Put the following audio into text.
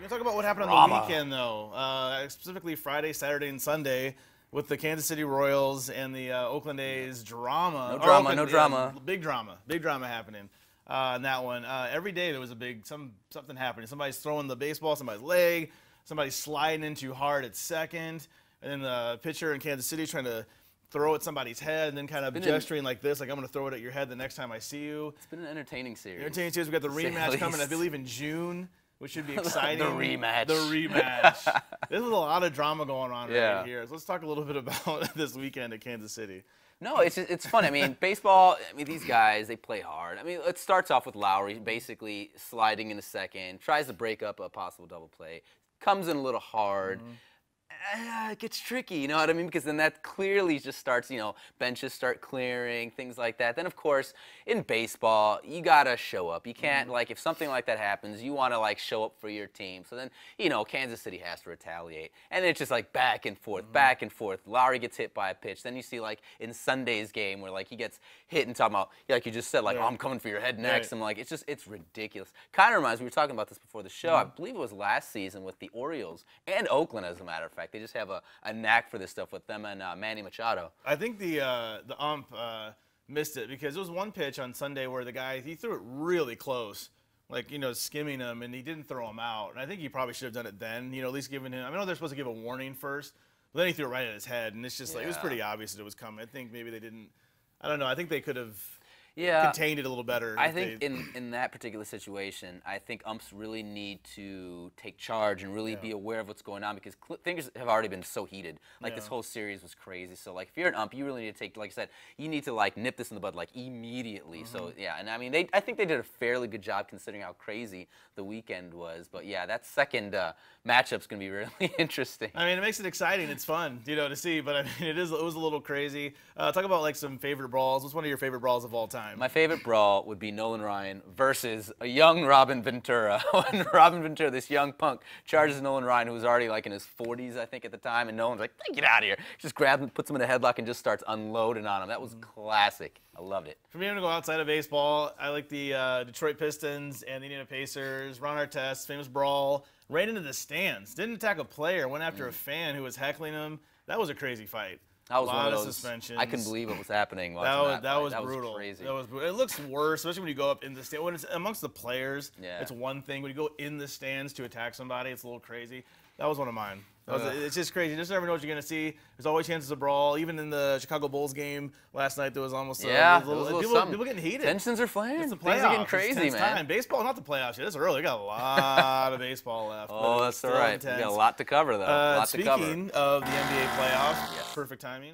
Let's talk about what happened on the weekend, though. Specifically Friday, Saturday, and Sunday with the Kansas City Royals and the Oakland A's drama. No drama. Big drama happening in that one. Every day there was something happening. Somebody's throwing the baseball, somebody's leg, somebody's sliding in too hard at second, and then the pitcher in Kansas City trying to throw at somebody's head and then kind of gesturing like this, like I'm going to throw it at your head the next time I see you. It's been an entertaining series. We've got the rematch coming, I believe, in June, which should be exciting. The rematch. There's a lot of drama going on right here. So let's talk a little bit about this weekend at Kansas City. No, it's fun. I mean, baseball, these guys, they play hard. I mean, it starts off with Lowry basically sliding in a second, tries to break up a possible double play, comes in a little hard. It gets tricky, you know what I mean? Because then that clearly just starts, benches start clearing, things like that. Then, of course, in baseball, you got to show up. You can't, if something like that happens, you want to, show up for your team. So then, Kansas City has to retaliate. And it's just, back and forth, back and forth. Lowry gets hit by a pitch. Then you see, in Sunday's game where, he gets hit and talking about, like you just said, oh, I'm coming for your head next. I'm like, it's ridiculous. Kind of reminds me, we were talking about this before the show. I believe it was last season with the Orioles and Oakland, as a matter of fact. They just have a knack for this stuff with them and Manny Machado. I think the ump missed it because there was one pitch on Sunday where the guy, he threw it really close, skimming him, and he didn't throw him out. And I think he probably should have done it then, at least giving him, I know they're supposed to give a warning first, but then he threw it right at his head, and it's just it was pretty obvious that it was coming. I think maybe they didn't, I don't know, I think they could have contained it a a little better. I think in that particular situation, I think umps really need to take charge and really be aware of what's going on because things have already been so heated. This whole series was crazy. So if you're an ump, you really need to take, like I said, you need to nip this in the bud immediately. So yeah, and I mean I think they did a fairly good job considering how crazy the weekend was. But yeah, that second matchup's gonna be really interesting. I mean, it makes it exciting. It's fun, to see. But I mean, it was a little crazy. Talk about some favorite brawls. What's one of your favorite brawls of all time? My favorite brawl would be Nolan Ryan versus a young Robin Ventura. When Robin Ventura, this young punk, charges Nolan Ryan, who was already in his 40s, I think, at the time, and Nolan's like, get out of here. Just grabs him, puts him in a headlock, and just starts unloading on him. That was classic. I loved it. For me, I'm going to go outside of baseball. I like the Detroit Pistons and the Indiana Pacers. Ron Artest, famous brawl, ran into the stands. Didn't attack a player, went after a fan who was heckling him. That was a crazy fight. That was a lot of suspensions. I couldn't believe what was happening. That was brutal. Was crazy. It looks worse, especially when you go up in the stand. When it's amongst the players, it's one thing. When you go in the stands to attack somebody, it's a little crazy. That was one of mine. It's just crazy. You just never know what you're going to see. There's always chances of brawl. Even in the Chicago Bulls game last night, there was almost people getting heated. Tensions are flying. It's the playoffs. Things are getting crazy, man. Time. Baseball, not the playoffs yet. It's early. We got a lot of baseball left. Oh, that's all right. We got a lot to cover, though. Speaking of the NBA playoffs, perfect timing.